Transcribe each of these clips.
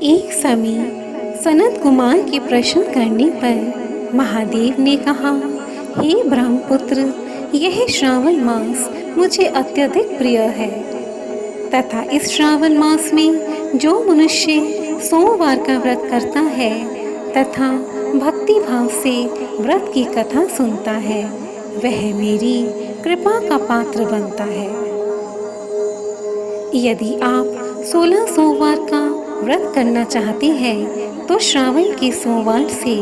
एक समय सनत कुमार के प्रश्न करने पर महादेव ने कहा, हे ब्रह्मपुत्र, यह श्रावण मास मुझे अत्यधिक प्रिय है तथा इस श्रावण मास में जो मनुष्य सोमवार का व्रत करता है तथा भक्ति भाव से व्रत की कथा सुनता है वह मेरी कृपा का पात्र बनता है। यदि आप 16 सोमवार का व्रत करना चाहते हैं तो श्रावण के सोमवार से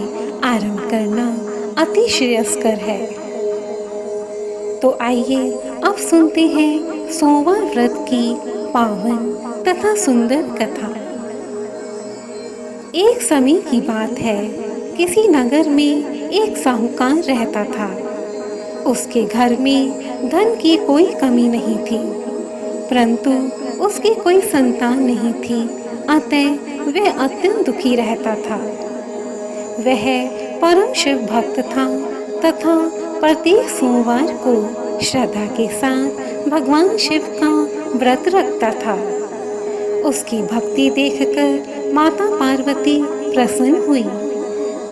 आरंभ करना अति श्रेयस्कर है। तो आइए अब सुनते हैं सोमवार व्रत की पावन तथा सुंदर कथा। एक समय की बात है, किसी नगर में एक साहूकार रहता था। उसके घर में धन की कोई कमी नहीं थी, परंतु उसकी कोई संतान नहीं थी, अतः वह अत्यंत दुखी रहता था। वह परम शिव भक्त था तथा प्रत्येक सोमवार को श्रद्धा के साथ भगवान शिव का व्रत रखता था। उसकी भक्ति देखकर माता पार्वती प्रसन्न हुई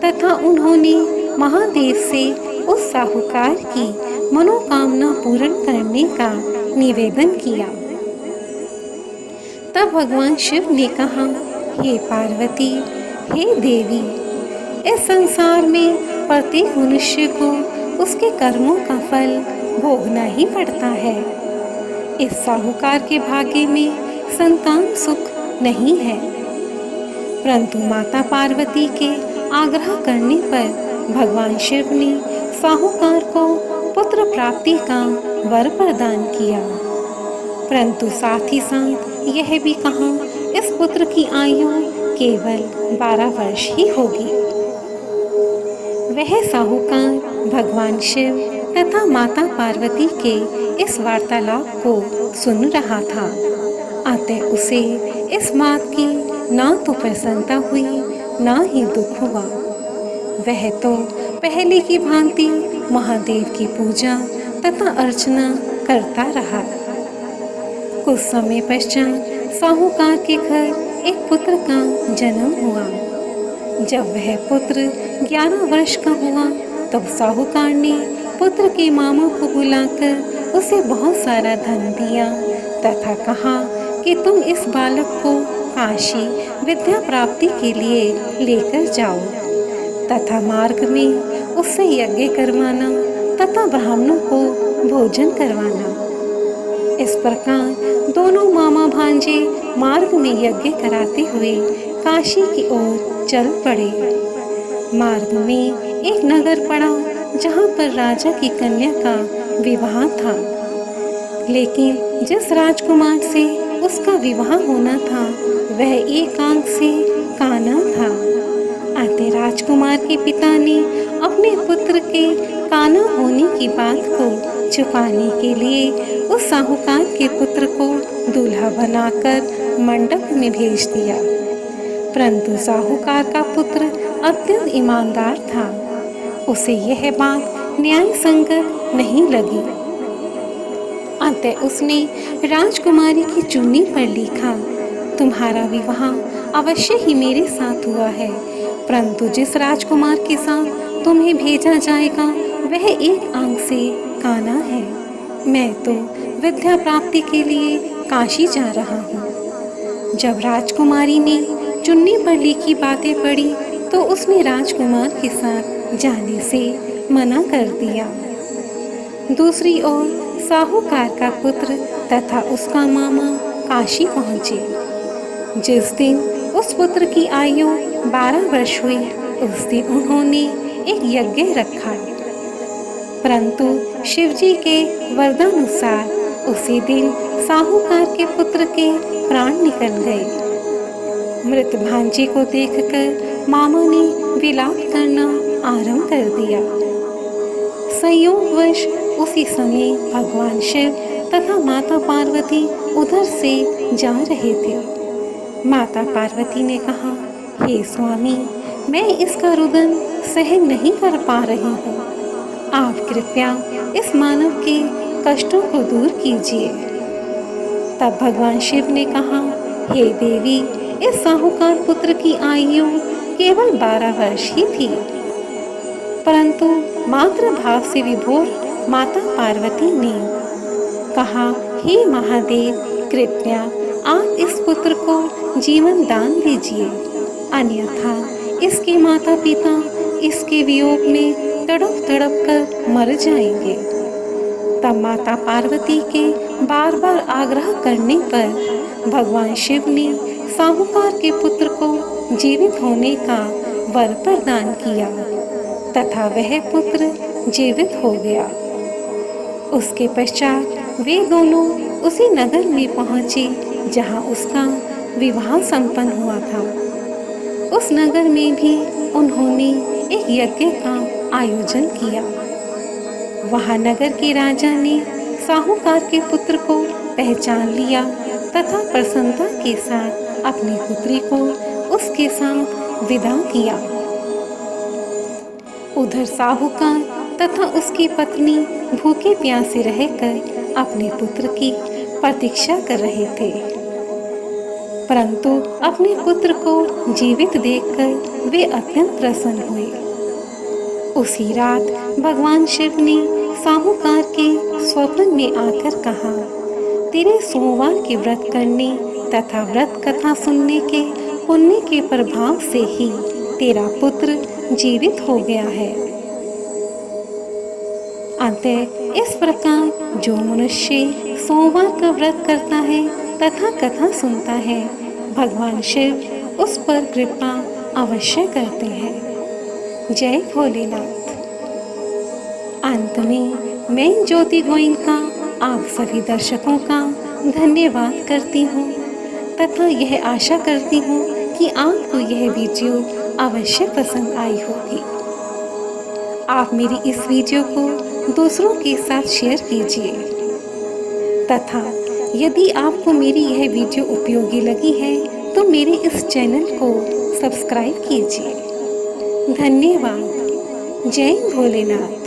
तथा उन्होंने महादेव से उस साहूकार की मनोकामना पूर्ण करने का निवेदन किया। तब भगवान शिव ने कहा, हे पार्वती, हे देवी, इस संसार में प्रत्येक मनुष्य को उसके कर्मों का फल भोगना ही पड़ता है। इस साहूकार के भाग्य में संतान सुख नहीं है, परंतु माता पार्वती के आग्रह करने पर भगवान शिव ने साहूकार को पुत्र प्राप्ति का वर प्रदान किया, परंतु साथ ही साथ यह भी कहा, इस पुत्र की आयु केवल 12 वर्ष ही होगी। वह साहूकार भगवान शिव तथा माता पार्वती के इस वार्तालाप को सुन रहा था, अतः उसे इस बात की ना तो प्रसन्नता हुई ना ही दुख हुआ। वह तो पहले की भांति महादेव की पूजा तथा अर्चना करता रहा। कुछ समय पश्चात साहूकार के घर एक पुत्र का जन्म हुआ। जब वह पुत्र 11 वर्ष का हुआ तब साहूकार ने पुत्र के मामा को बुलाकर उसे बहुत सारा धन दिया तथा कहा कि तुम इस बालक को काशी विद्या प्राप्ति के लिए लेकर जाओ तथा मार्ग में उससे यज्ञ करवाना तथा ब्राह्मणों को भोजन करवाना। इस प्रकार दोनों मामा भांजे मार्ग में यज्ञ कराते हुए काशी की ओर चल पड़े। मार्ग में एक नगर पड़ा जहाँ पर राजा की कन्या का विवाह था, लेकिन जिस राजकुमार से उसका विवाह होना था वह एक आंख से काना था। अतः राजकुमार के पिता ने अपने पुत्र के काना होने की बात को छुपाने के लिए उस साहूकार के पुत्र को दूल्हा बनाकर मंडप में भेज दिया, परंतु साहूकार का पुत्र अत्यंत ईमानदार था। उसे यह बात न्याय संगत नहीं लगी, अतः उसने राजकुमारी की चुन्नी पर लिखा, तुम्हारा विवाह अवश्य ही मेरे साथ हुआ है, परंतु जिस राजकुमार के साथ तुम्हें भेजा जाएगा वह एक आंख से काना है। मैं तो विद्या प्राप्ति के लिए काशी जा रहा हूँ। जब राजकुमारी ने चुन्नी पर लिखी बातें पढ़ी तो उसने राजकुमार के साथ जाने से मना कर दिया। दूसरी ओर साहूकार का पुत्र तथा उसका मामा काशी पहुँचे। जिस दिन उस पुत्र की आयु 12 वर्ष हुई उस दिन उन्होंने एक यज्ञ रखा, परंतु शिवजी के वरदानुसार उसी दिन साहूकार के पुत्र के प्राण निकल गए। मृत भांजे को देखकर मामा ने विलाप करना आरंभ कर दिया। संयोगवश उसी समय भगवान शिव तथा माता पार्वती उधर से जा रहे थे। माता पार्वती ने कहा, हे स्वामी, मैं इसका रुदन सहन नहीं कर पा रही हूँ, आप कृपया इस मानव के कष्टों को दूर कीजिए। तब भगवान शिव ने कहा, हे देवी, इस साहूकार पुत्र की आयु केवल 12 वर्ष ही थी, परंतु मातृ भाव से विभोर माता पार्वती ने कहा, हे महादेव, कृपया आप इस पुत्र को जीवन दान दीजिए, अन्यथा इसके माता पिता इसके वियोग में तड़प तड़प कर मर जाएंगे। तब माता पार्वती के बार बार आग्रह करने पर भगवान शिव ने साहूकार के पुत्र को जीवित होने का वर प्रदान किया तथा वह पुत्र जीवित हो गया। उसके पश्चात वे दोनों उसी नगर में पहुँचे जहाँ उसका विवाह संपन्न हुआ था। उस नगर में भी उन्होंने एक यज्ञ का आयोजन किया। वहाँ नगर के राजा ने साहूकार के पुत्र को पहचान लिया तथा प्रसन्नता के साथ अपनी पुत्री को उसके साथ विदा किया। उधर साहूकार तथा उसकी पत्नी भूखे प्यासे रहकर अपने पुत्र की प्रतीक्षा कर रहे थे, परंतु अपने पुत्र को जीवित देखकर वे अत्यंत प्रसन्न हुए। उसी रात भगवान शिव ने साहूकार के स्वप्न में आकर कहा, तेरे सोमवार के व्रत करने तथा व्रत कथा सुनने के पुण्य के प्रभाव से ही तेरा पुत्र जीवित हो गया है। अतः इस प्रकार जो मनुष्य सोमवार का व्रत करता है तथा कथा सुनता है, भगवान शिव उस पर कृपा अवश्य करते हैं। जय भोलेनाथ। अंत में मैं ज्योति गोयनका आप सभी दर्शकों का धन्यवाद करती हूँ तथा यह आशा करती हूँ कि आपको यह वीडियो अवश्य पसंद आई होगी। आप मेरी इस वीडियो को दूसरों के साथ शेयर कीजिए तथा यदि आपको मेरी यह वीडियो उपयोगी लगी है तो मेरे इस चैनल को सब्सक्राइब कीजिए। धन्यवाद। जय भोलेनाथ।